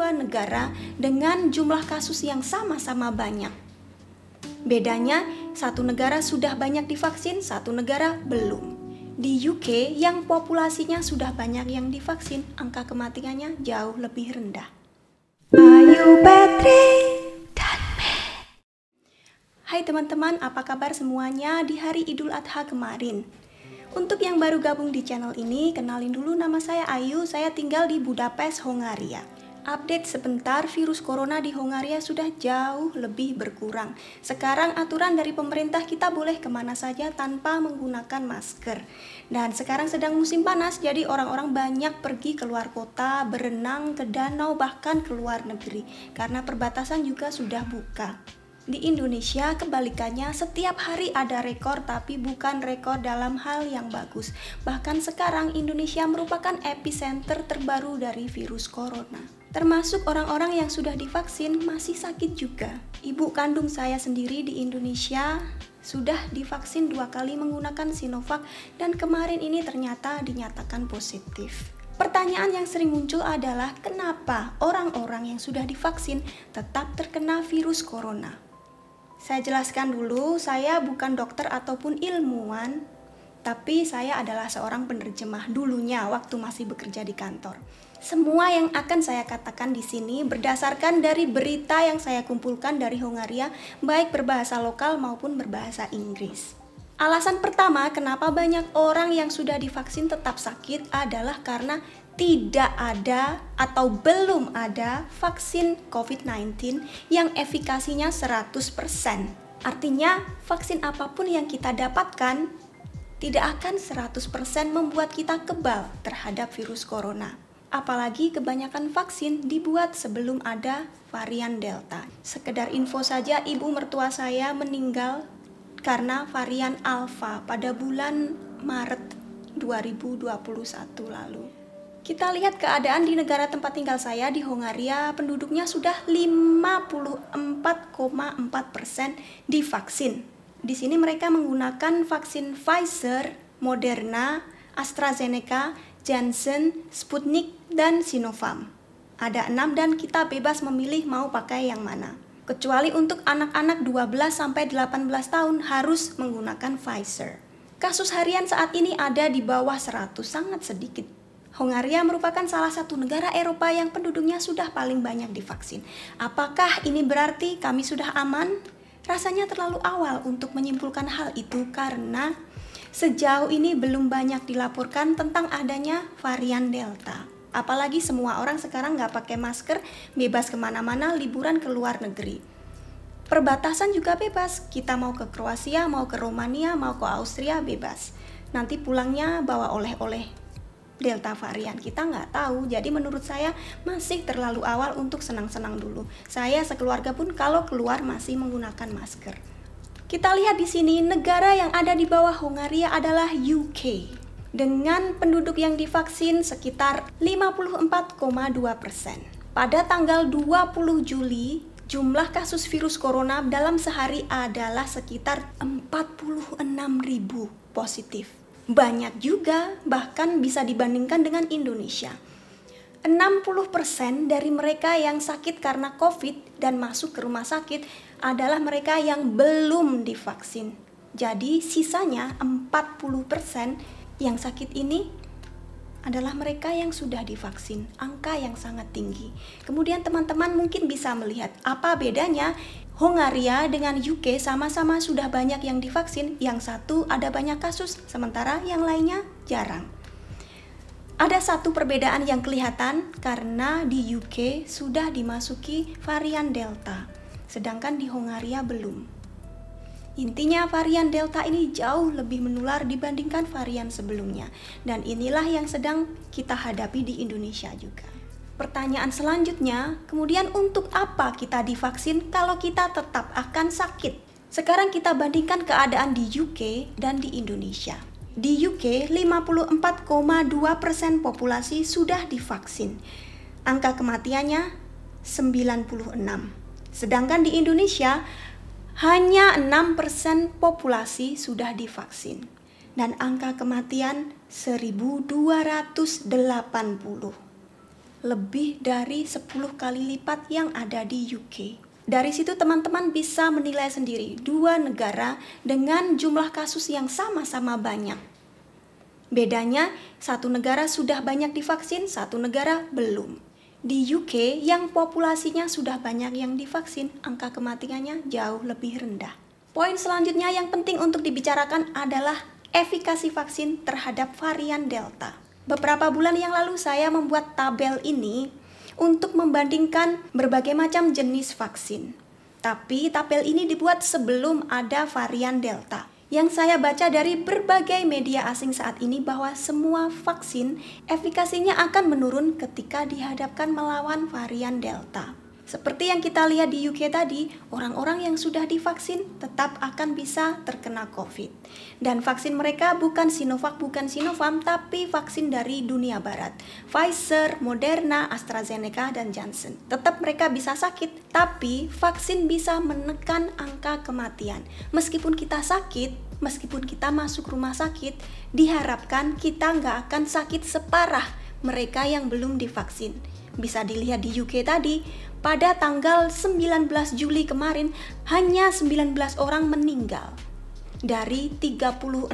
dua negara dengan jumlah kasus yang sama-sama banyak. Bedanya, satu negara sudah banyak divaksin, satu negara belum. Di UK yang populasinya sudah banyak yang divaksin, angka kematiannya jauh lebih rendah. Ayu Petri dan Mei. Hai teman-teman, apa kabar semuanya di hari Idul Adha kemarin? Untuk yang baru gabung di channel ini, kenalin dulu, nama saya Ayu, saya tinggal di Budapest, Hongaria. Update sebentar, virus corona di Hongaria sudah jauh lebih berkurang. Sekarang aturan dari pemerintah kita boleh kemana saja tanpa menggunakan masker. Dan sekarang sedang musim panas, jadi orang-orang banyak pergi keluar kota, berenang ke danau, bahkan ke luar negeri. Karena perbatasan juga sudah buka. Di Indonesia kebalikannya, setiap hari ada rekor, tapi bukan rekor dalam hal yang bagus. Bahkan sekarang Indonesia merupakan epicenter terbaru dari virus corona. Termasuk orang-orang yang sudah divaksin masih sakit juga. Ibu kandung saya sendiri di Indonesia sudah divaksin 2 kali menggunakan Sinovac dan kemarin ini ternyata dinyatakan positif. Pertanyaan yang sering muncul adalah kenapa orang-orang yang sudah divaksin tetap terkena virus corona? Saya jelaskan dulu, saya bukan dokter ataupun ilmuwan, tapi saya adalah seorang penerjemah dulunya waktu masih bekerja di kantor. Semua yang akan saya katakan di sini berdasarkan dari berita yang saya kumpulkan dari Hongaria, baik berbahasa lokal maupun berbahasa Inggris. Alasan pertama kenapa banyak orang yang sudah divaksin tetap sakit adalah karena tidak ada atau belum ada vaksin COVID-19 yang efikasinya 100%. Artinya, vaksin apapun yang kita dapatkan tidak akan 100% membuat kita kebal terhadap virus corona. Apalagi kebanyakan vaksin dibuat sebelum ada varian Delta. Sekedar info saja, ibu mertua saya meninggal karena varian Alpha pada bulan Maret 2021 lalu. Kita lihat keadaan di negara tempat tinggal saya di Hongaria, penduduknya sudah 54,4% divaksin. Di sini mereka menggunakan vaksin Pfizer, Moderna, AstraZeneca, Janssen, Sputnik, dan Sinovac. Ada 6 dan kita bebas memilih mau pakai yang mana. Kecuali untuk anak-anak 12-18 tahun harus menggunakan Pfizer. Kasus harian saat ini ada di bawah 100, sangat sedikit. Hongaria merupakan salah satu negara Eropa yang penduduknya sudah paling banyak divaksin. Apakah ini berarti kami sudah aman? Rasanya terlalu awal untuk menyimpulkan hal itu karena sejauh ini belum banyak dilaporkan tentang adanya varian Delta. Apalagi semua orang sekarang nggak pakai masker, bebas kemana-mana, liburan ke luar negeri. Perbatasan juga bebas, kita mau ke Kroasia, mau ke Romania, mau ke Austria, bebas. Nanti pulangnya bawa oleh-oleh Delta varian, kita nggak tahu. Jadi menurut saya masih terlalu awal untuk senang-senang dulu. Saya sekeluarga pun kalau keluar masih menggunakan masker. Kita lihat di sini, negara yang ada di bawah Hongaria adalah UK. Dengan penduduk yang divaksin sekitar 54,2%. Pada tanggal 20 Juli, jumlah kasus virus corona dalam sehari adalah sekitar 46.000 positif. Banyak juga, bahkan bisa dibandingkan dengan Indonesia. 60% dari mereka yang sakit karena COVID dan masuk ke rumah sakit adalah mereka yang belum divaksin. Jadi sisanya 40% yang sakit ini adalah mereka yang sudah divaksin, angka yang sangat tinggi. Kemudian teman-teman mungkin bisa melihat apa bedanya Hongaria dengan UK, sama-sama sudah banyak yang divaksin, yang satu ada banyak kasus, sementara yang lainnya jarang. Ada satu perbedaan yang kelihatan karena di UK sudah dimasuki varian Delta, sedangkan di Hongaria belum. Intinya varian Delta ini jauh lebih menular dibandingkan varian sebelumnya, dan inilah yang sedang kita hadapi di Indonesia juga. Pertanyaan selanjutnya, kemudian untuk apa kita divaksin kalau kita tetap akan sakit? Sekarang kita bandingkan keadaan di UK dan di Indonesia. Di UK, 54,2% populasi sudah divaksin. Angka kematiannya 96. Sedangkan di Indonesia, hanya 6% populasi sudah divaksin. Dan angka kematian 1.280. lebih dari 10 kali lipat yang ada di UK. Dari situ teman-teman bisa menilai sendiri dua negara dengan jumlah kasus yang sama-sama banyak. Bedanya, satu negara sudah banyak divaksin, satu negara belum. Di UK yang populasinya sudah banyak yang divaksin, angka kematiannya jauh lebih rendah. Poin selanjutnya yang penting untuk dibicarakan adalah efikasi vaksin terhadap varian Delta. Beberapa bulan yang lalu saya membuat tabel ini untuk membandingkan berbagai macam jenis vaksin. Tapi tabel ini dibuat sebelum ada varian Delta. Yang saya baca dari berbagai media asing saat ini bahwa semua vaksin efikasinya akan menurun ketika dihadapkan melawan varian Delta. Seperti yang kita lihat di UK tadi, orang-orang yang sudah divaksin tetap akan bisa terkena COVID. Dan vaksin mereka bukan Sinovac, bukan Sinopharm, tapi vaksin dari dunia barat. Pfizer, Moderna, AstraZeneca, dan Janssen. Tetap mereka bisa sakit, tapi vaksin bisa menekan angka kematian. Meskipun kita sakit, meskipun kita masuk rumah sakit, diharapkan kita nggak akan sakit separah mereka yang belum divaksin. Bisa dilihat di UK tadi, pada tanggal 19 Juli kemarin, hanya 19 orang meninggal dari 36.000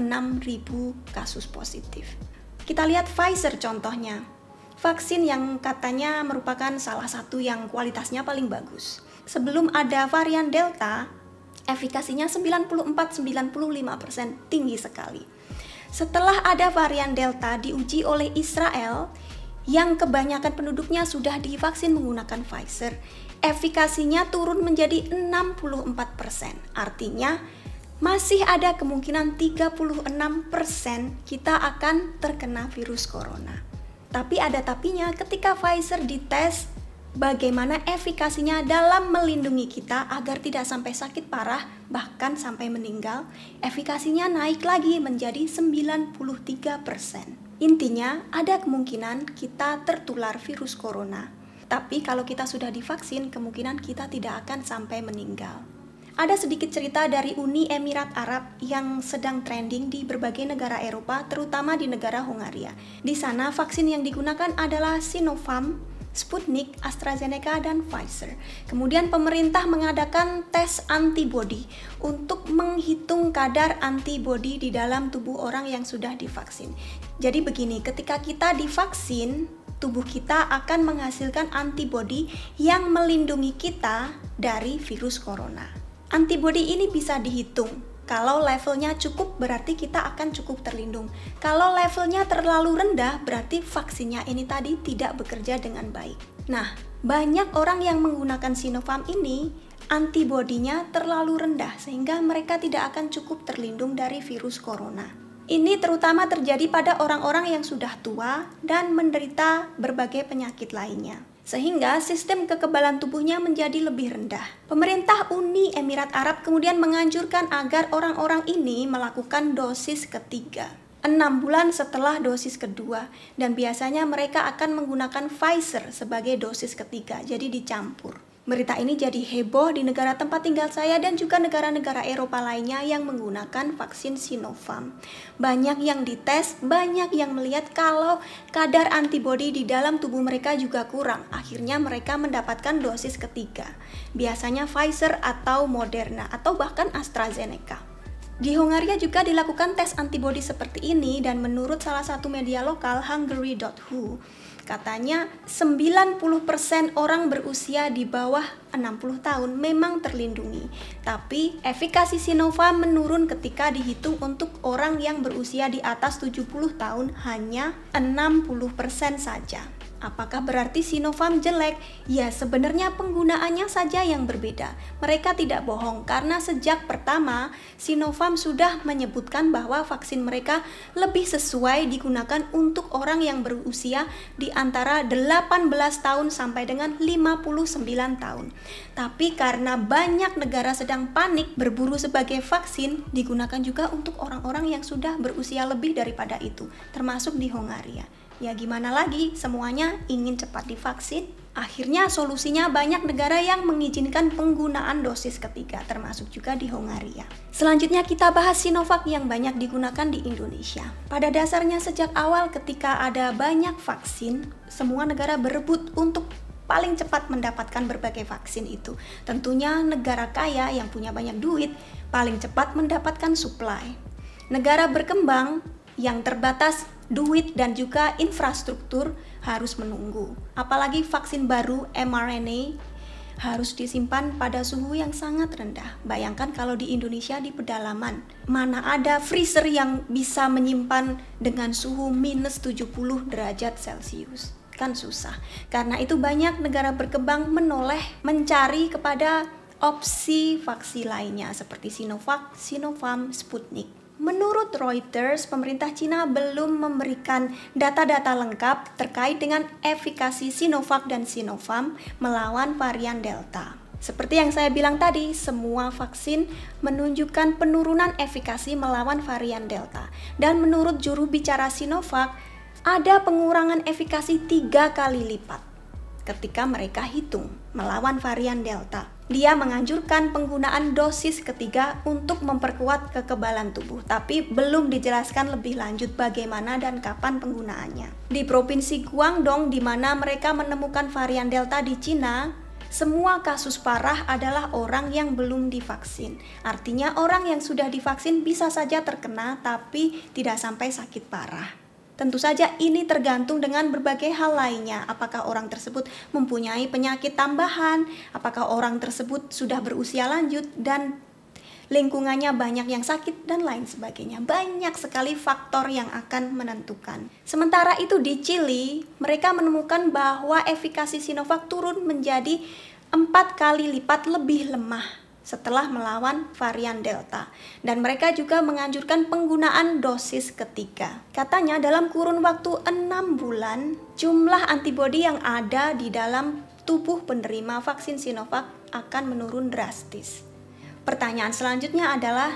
kasus positif. Kita lihat Pfizer contohnya, vaksin yang katanya merupakan salah satu yang kualitasnya paling bagus. Sebelum ada varian Delta, efikasinya 94-95%, tinggi sekali. Setelah ada varian Delta diuji oleh Israel, yang kebanyakan penduduknya sudah divaksin menggunakan Pfizer, efikasinya turun menjadi 64%. Artinya, masih ada kemungkinan 36% kita akan terkena virus corona. Tapi ada tapinya, ketika Pfizer dites, bagaimana efikasinya dalam melindungi kita agar tidak sampai sakit parah, bahkan sampai meninggal, efikasinya naik lagi menjadi 93%. Intinya, ada kemungkinan kita tertular virus corona. Tapi kalau kita sudah divaksin, kemungkinan kita tidak akan sampai meninggal. Ada sedikit cerita dari Uni Emirat Arab yang sedang trending di berbagai negara Eropa, terutama di negara Hongaria. Di sana, vaksin yang digunakan adalah Sinopharm, Sputnik, AstraZeneca, dan Pfizer. Kemudian pemerintah mengadakan tes antibodi untuk menghitung kadar antibodi di dalam tubuh orang yang sudah divaksin. Jadi begini, ketika kita divaksin, tubuh kita akan menghasilkan antibodi yang melindungi kita dari virus corona. Antibodi ini bisa dihitung. Kalau levelnya cukup, berarti kita akan cukup terlindung. Kalau levelnya terlalu rendah, berarti vaksinnya ini tadi tidak bekerja dengan baik. Nah, banyak orang yang menggunakan Sinopharm ini, antibodinya terlalu rendah, sehingga mereka tidak akan cukup terlindung dari virus corona. Ini terutama terjadi pada orang-orang yang sudah tua dan menderita berbagai penyakit lainnya, sehingga sistem kekebalan tubuhnya menjadi lebih rendah. Pemerintah Uni Emirat Arab kemudian menganjurkan agar orang-orang ini melakukan dosis ketiga 6 bulan setelah dosis kedua, dan biasanya mereka akan menggunakan Pfizer sebagai dosis ketiga, jadi dicampur. Berita ini jadi heboh di negara tempat tinggal saya dan juga negara-negara Eropa lainnya yang menggunakan vaksin Sinopharm. Banyak yang dites, banyak yang melihat kalau kadar antibodi di dalam tubuh mereka juga kurang. Akhirnya mereka mendapatkan dosis ketiga. Biasanya Pfizer atau Moderna atau bahkan AstraZeneca. Di Hongaria juga dilakukan tes antibodi seperti ini, dan menurut salah satu media lokal Hungary.hu, katanya 90% orang berusia di bawah 60 tahun memang terlindungi. Tapi efikasi Sinopharm menurun ketika dihitung untuk orang yang berusia di atas 70 tahun hanya 60% saja. Apakah berarti Sinopharm jelek? Ya, sebenarnya penggunaannya saja yang berbeda. Mereka tidak bohong karena sejak pertama Sinopharm sudah menyebutkan bahwa vaksin mereka lebih sesuai digunakan untuk orang yang berusia di antara 18 tahun sampai dengan 59 tahun. Tapi karena banyak negara sedang panik berburu sebagai vaksin, digunakan juga untuk orang-orang yang sudah berusia lebih daripada itu, termasuk di Hongaria. Ya gimana lagi, semuanya ingin cepat divaksin. Akhirnya solusinya banyak negara yang mengizinkan penggunaan dosis ketiga, termasuk juga di Hongaria. Selanjutnya kita bahas Sinovac yang banyak digunakan di Indonesia. Pada dasarnya sejak awal ketika ada banyak vaksin, semua negara berebut untuk paling cepat mendapatkan berbagai vaksin itu. Tentunya negara kaya yang punya banyak duit paling cepat mendapatkan suplai. Negara berkembang yang terbatas duit dan juga infrastruktur harus menunggu. Apalagi vaksin baru mRNA harus disimpan pada suhu yang sangat rendah. Bayangkan kalau di Indonesia di pedalaman, mana ada freezer yang bisa menyimpan dengan suhu minus 70 derajat Celcius. Kan susah. Karena itu banyak negara berkembang menoleh mencari kepada opsi vaksin lainnya seperti Sinovac, Sinopharm, Sputnik. Menurut Reuters, pemerintah Cina belum memberikan data-data lengkap terkait dengan efikasi Sinovac dan Sinopharm melawan varian Delta. Seperti yang saya bilang tadi, semua vaksin menunjukkan penurunan efikasi melawan varian Delta. Dan menurut juru bicara Sinovac, ada pengurangan efikasi 3 kali lipat ketika mereka hitung melawan varian Delta. Dia menganjurkan penggunaan dosis ketiga untuk memperkuat kekebalan tubuh, tapi belum dijelaskan lebih lanjut bagaimana dan kapan penggunaannya. Di Provinsi Guangdong, di mana mereka menemukan varian Delta di Cina, semua kasus parah adalah orang yang belum divaksin. Artinya orang yang sudah divaksin bisa saja terkena, tapi tidak sampai sakit parah. Tentu saja ini tergantung dengan berbagai hal lainnya. Apakah orang tersebut mempunyai penyakit tambahan, apakah orang tersebut sudah berusia lanjut, dan lingkungannya banyak yang sakit, dan lain sebagainya. Banyak sekali faktor yang akan menentukan. Sementara itu di Chili, mereka menemukan bahwa efikasi Sinovac turun menjadi 4 kali lipat lebih lemah setelah melawan varian Delta. Dan mereka juga menganjurkan penggunaan dosis ketiga. Katanya dalam kurun waktu 6 bulan, jumlah antibodi yang ada di dalam tubuh penerima vaksin Sinovac akan menurun drastis. Pertanyaan selanjutnya adalah,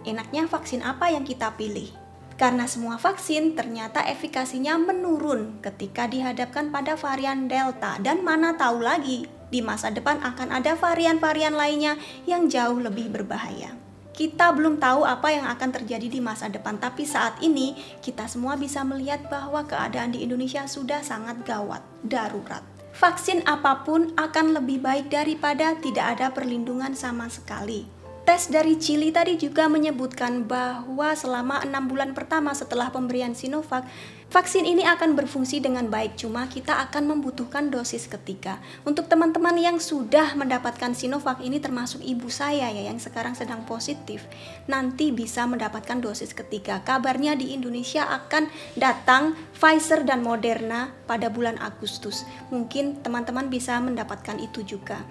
enaknya vaksin apa yang kita pilih? Karena semua vaksin ternyata efikasinya menurun ketika dihadapkan pada varian Delta. Dan mana tahu lagi, di masa depan akan ada varian-varian lainnya yang jauh lebih berbahaya. Kita belum tahu apa yang akan terjadi di masa depan, tapi saat ini kita semua bisa melihat bahwa keadaan di Indonesia sudah sangat gawat, darurat. Vaksin apapun akan lebih baik daripada tidak ada perlindungan sama sekali. Tes dari Chili tadi juga menyebutkan bahwa selama 6 bulan pertama setelah pemberian Sinovac, vaksin ini akan berfungsi dengan baik, cuma kita akan membutuhkan dosis ketiga. Untuk teman-teman yang sudah mendapatkan Sinovac ini, termasuk ibu saya ya yang sekarang sedang positif, nanti bisa mendapatkan dosis ketiga. Kabarnya di Indonesia akan datang Pfizer dan Moderna pada bulan Agustus. Mungkin teman-teman bisa mendapatkan itu juga.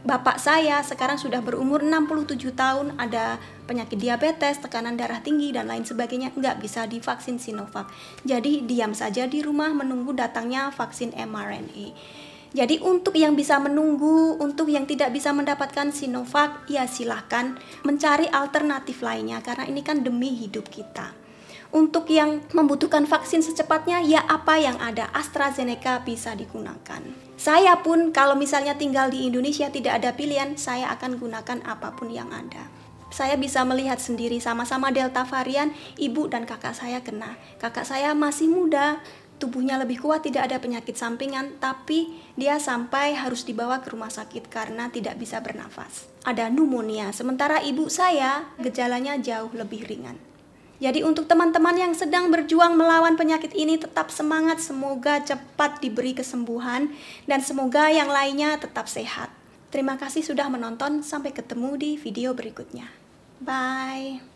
Bapak saya sekarang sudah berumur 67 tahun, ada penyakit diabetes, tekanan darah tinggi, dan lain sebagainya, nggak bisa divaksin Sinovac. Jadi diam saja di rumah menunggu datangnya vaksin mRNA. Jadi untuk yang bisa menunggu, untuk yang tidak bisa mendapatkan Sinovac, ya silahkan mencari alternatif lainnya, karena ini kan demi hidup kita. Untuk yang membutuhkan vaksin secepatnya, ya apa yang ada, AstraZeneca bisa digunakan. Saya pun kalau misalnya tinggal di Indonesia tidak ada pilihan, saya akan gunakan apapun yang ada. Saya bisa melihat sendiri sama-sama Delta varian, ibu dan kakak saya kena. Kakak saya masih muda, tubuhnya lebih kuat, tidak ada penyakit sampingan, tapi dia sampai harus dibawa ke rumah sakit karena tidak bisa bernafas. Ada pneumonia, sementara ibu saya gejalanya jauh lebih ringan. Jadi untuk teman-teman yang sedang berjuang melawan penyakit ini, tetap semangat, semoga cepat diberi kesembuhan, dan semoga yang lainnya tetap sehat. Terima kasih sudah menonton, sampai ketemu di video berikutnya. Bye!